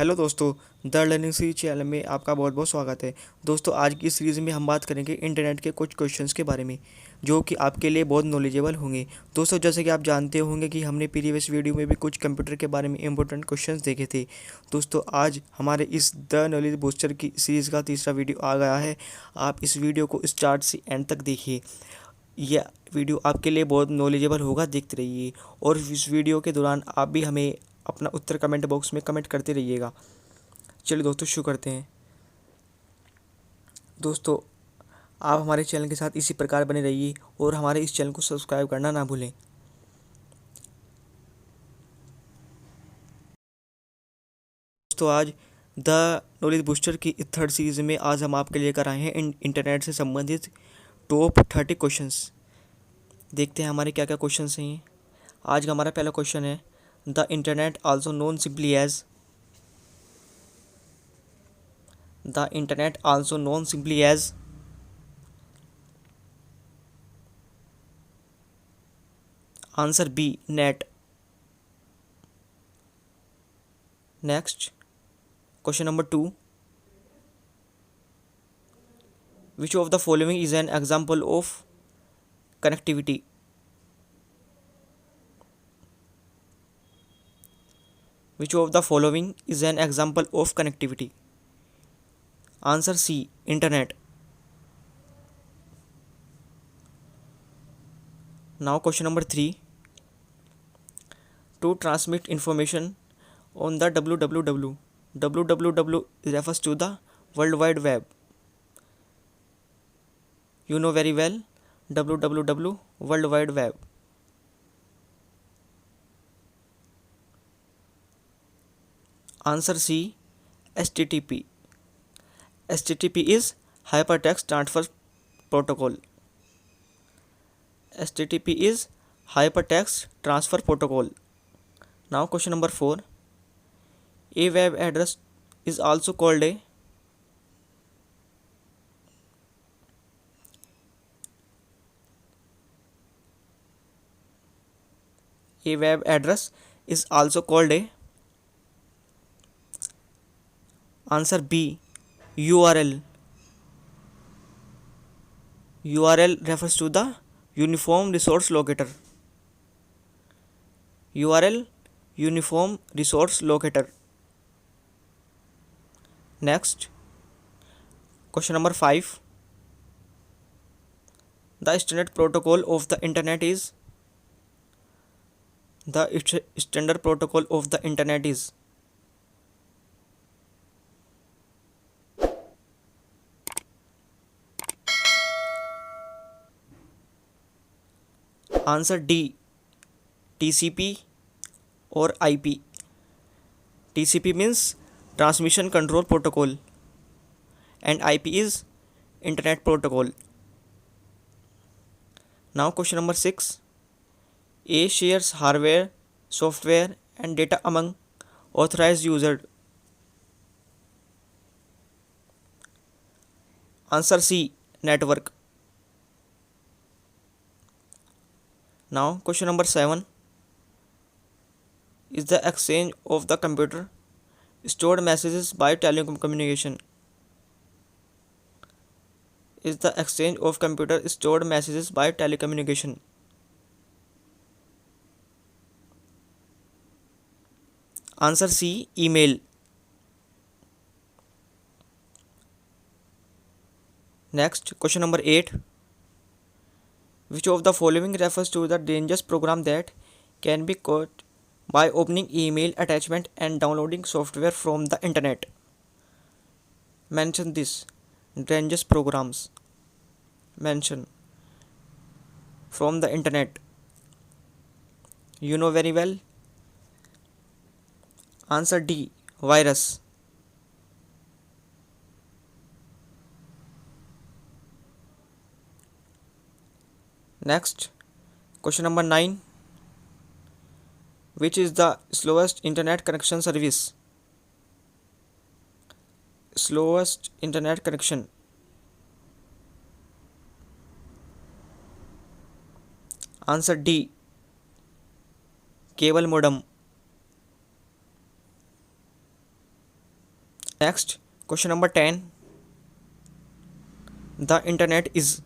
Hello दोस्तों, the learning series channel में आपका बहुत बहुत स्वागत है। दोस्तों, आज की सीरीज़ में हम बात करेंगे इंटरनेट के कुछ क्वेश्चंस के बारे में जो कि आपके लिए बहुत नॉलेजेबल होंगे। दोस्तों, जैसे कि आप जानते होंगे कि हमने प्रीवियस वीडियो में भी कुछ कंप्यूटर के बारे में इंपॉर्टेंट क्वेश्चंस देखे थे। दोस्तों, आज हमारे इस द नॉलेज बूस्टर की सीरीज़ का तीसरा वीडियो आ गया है। आप इस वीडियो को स्टार्ट से एंड तक देखिए। यह वीडियो आपके लिए बहुत नॉलेजेबल होगा, देखते रहिए। और इस वीडियो के दौरान आप भी हमें अपना उत्तर कमेंट बॉक्स में कमेंट करते रहिएगा। चलिए दोस्तों, शुरू करते हैं। दोस्तों, आप हमारे चैनल के साथ इसी प्रकार बने रहिए और हमारे इस चैनल को सब्सक्राइब करना ना भूलें। दोस्तों, आज द नॉलेज बूस्टर की थर्ड सीरीज में आज हम आपके लिए लेकर आए हैं इंटरनेट से संबंधित टॉप 30 क्वेश्चंस। देखते हैं हमारे क्या क्या क्वेश्चंस हैं। आज का हमारा पहला क्वेश्चन है, the internet also known simply as the internet also known simply as answer B, net. Next, question number 2, which of the following is an example of connectivity? Which of the following is an example of connectivity? Answer C, internet. Now question number 3, to transmit information on the www. www refers to the World Wide Web. You know very well, www, World Wide Web. Answer C, HTTP. HTTP is Hypertext Transfer Protocol. HTTP is Hypertext Transfer Protocol. Now question number 4, a web address is also called a web address is also called a answer B, URL. URL refers to the Uniform Resource Locator. URL, Uniform Resource Locator. Next, question number 5, the standard protocol of the internet is standard protocol of the internet is answer D, TCP or IP. TCP means Transmission Control Protocol and IP is Internet Protocol. Now question number 6, A shares hardware, software and data among authorized users. Answer C, network. Now question number 7, is the exchange of the computer stored messages by telecommunication? Is the exchange of computer stored messages by telecommunication? Answer C, email. Next, question number 8, which of the following refers to the dangerous program that can be caught by opening email attachment and downloading software from the internet? Mention this. Dangerous programs. Mention from the internet. You know very well. Answer D, virus. Next, question number 9, which is the slowest internet connection service? Slowest internet connection. Answer D, cable modem. Next, question number 10. The internet is.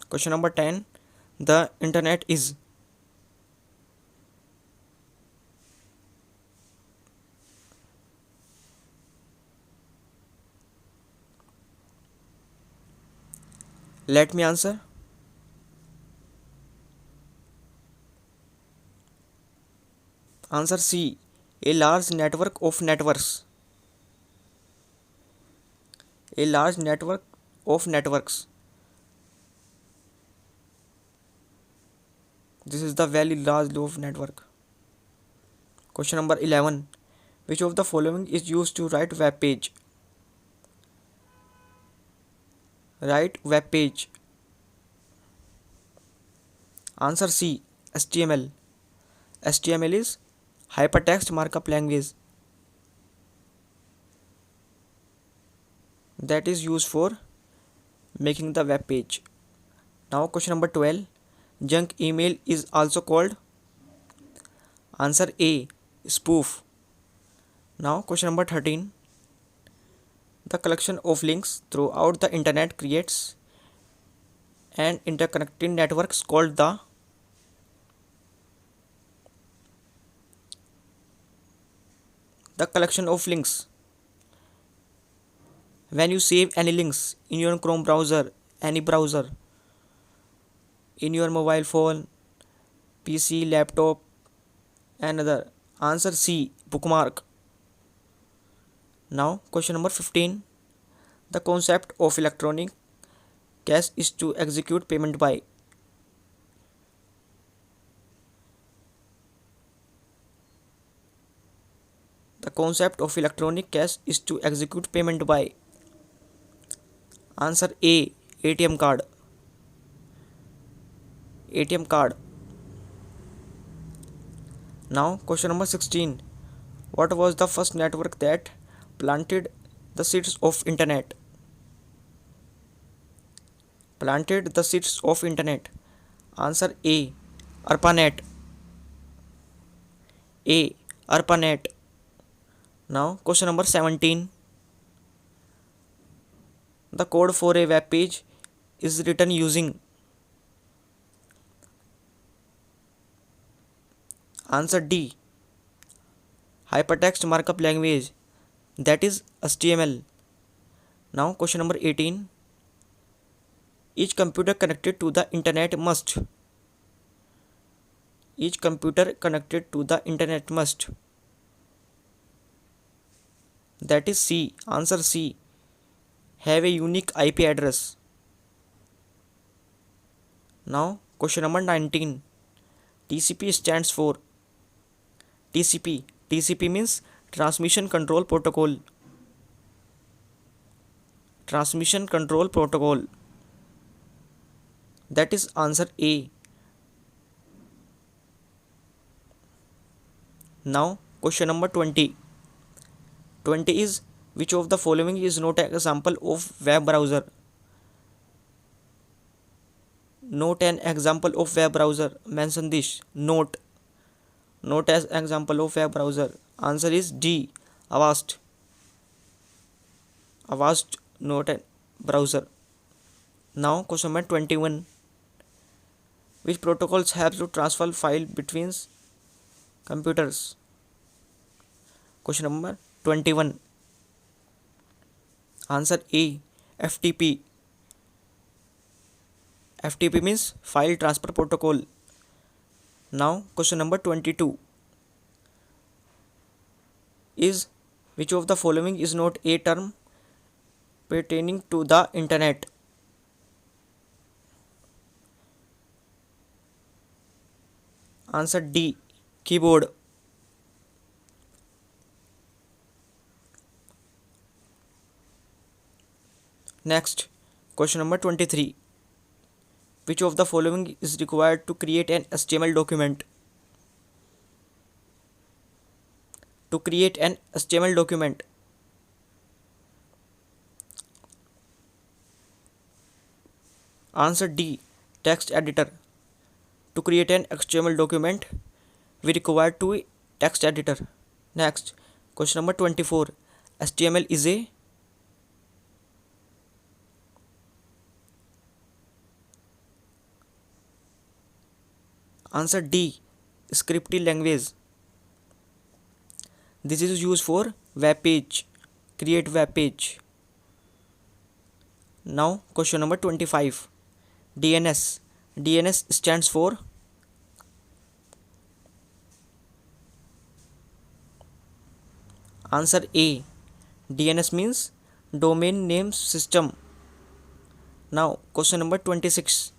Question number 10. The internet is. Let me answer. Answer C. A large network of networks. A large network of networks. This is the very large law of network. Question number 11. Which of the following is used to write web page? Write web page. Answer C. HTML. HTML is hypertext markup language that is used for making the web page. Now question number 12. Junk email is also called. Answer A. Spoof. Now question number 13. The collection of links throughout the internet creates an interconnected networks called the collection of links. When you save any links in your Chrome browser, any browser, in your mobile phone, PC, laptop, and other. Answer C. Bookmark. Now question number 15. The concept of electronic cash is to execute payment by. The concept of electronic cash is to execute payment by. Answer A. ATM card. ATM card. Now question number 16. What was the first network that planted the seeds of internet? Planted the seeds of internet. Answer A. ARPANET. A. ARPANET. Now question number 17. The code for a web page is written using. Answer D. Hypertext markup language that is HTML. Now question number 18. Each computer connected to the internet must. Each computer connected to the internet must. That is C. Answer C. Have a unique IP address. Now question number 19. TCP stands for. TCP. TCP means Transmission Control Protocol. Transmission Control Protocol. That is answer A. Now question number 20. 20 is which of the following is not an example of web browser? Note an example of web browser. Mention this. Note. Note as example of web browser. Answer is D. Avast. Avast not a browser. Now question number 21. Which protocols help to transfer file between computers? Question number 21. Answer A. FTP. FTP means file transfer protocol. Now question number 22 is which of the following is not a term pertaining to the internet? Answer D. Keyboard. Next question number 23. Which of the following is required to create an HTML document? To create an HTML document. Answer D. Text editor. To create an HTML document, we require to text editor. Next, question number 24. HTML is a answer D, scripting language. This is used for web page, create web page. Now question number 25. DNS. DNS stands for answer A. DNS means domain name system. Now question number 26.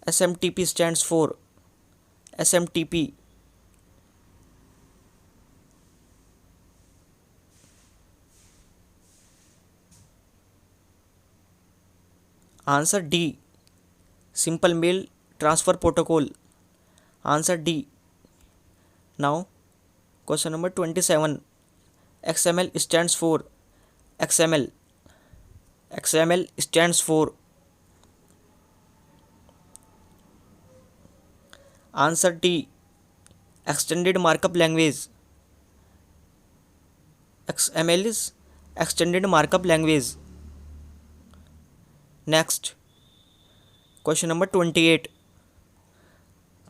SMTP stands for SMTP. Answer D. Simple Mail Transfer Protocol. Answer D. Now question number 27. XML stands for XML. XML stands for answer D. Extended Markup Language. XML is Extended Markup Language. Next, question number 28.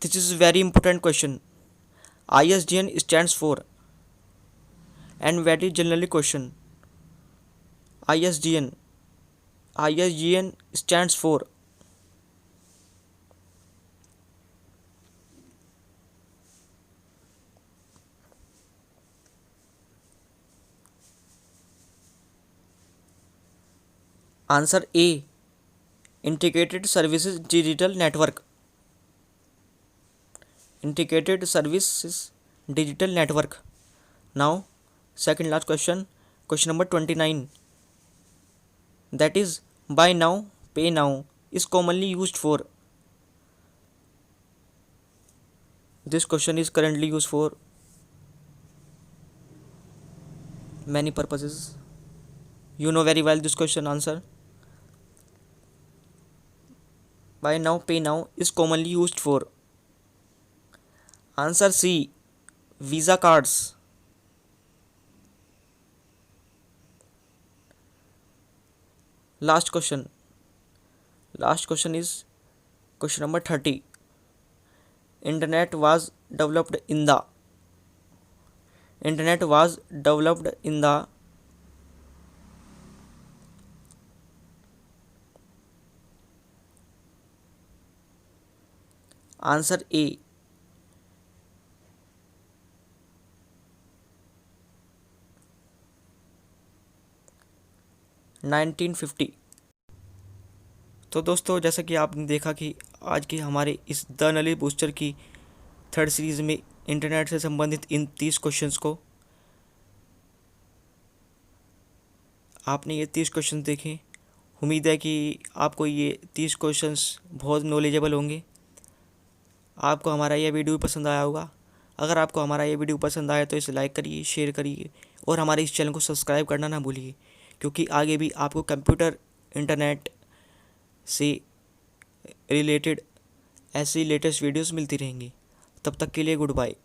This is a very important question. ISDN stands for, and very generally question. ISDN stands for answer A. Integrated Services Digital Network. Integrated Services Digital Network. Now, second last question, question number 29. That is, buy now, pay now is commonly used for. This question is currently used for many purposes. You know very well this question answer. Buy now, pay now is commonly used for. Answer C. Visa cards. Last question. Last question is question number 30. Internet was developed in the. Internet was developed in the. Answer A. 1950। तो दोस्तों, जैसा कि आपने देखा कि आज की हमारे इस द नॉलेज बूस्टर की थर्ड सीरीज़ में इंटरनेट से संबंधित इन 30 क्वेश्चंस को आपने ये 30 क्वेश्चन देखे। उम्मीद है कि आपको ये 30 क्वेश्चंस बहुत नॉलेजेबल होंगे। आपको हमारा यह वीडियो पसंद आया होगा। अगर आपको हमारा ये वीडियो पसंद आया तो इसे लाइक करिए, शेयर करिए और हमारे इस चैनल को सब्सक्राइब करना ना भूलिए, क्योंकि आगे भी आपको कंप्यूटर इंटरनेट से रिलेटेड ऐसी लेटेस्ट वीडियोस मिलती रहेंगी। तब तक के लिए गुड बाय।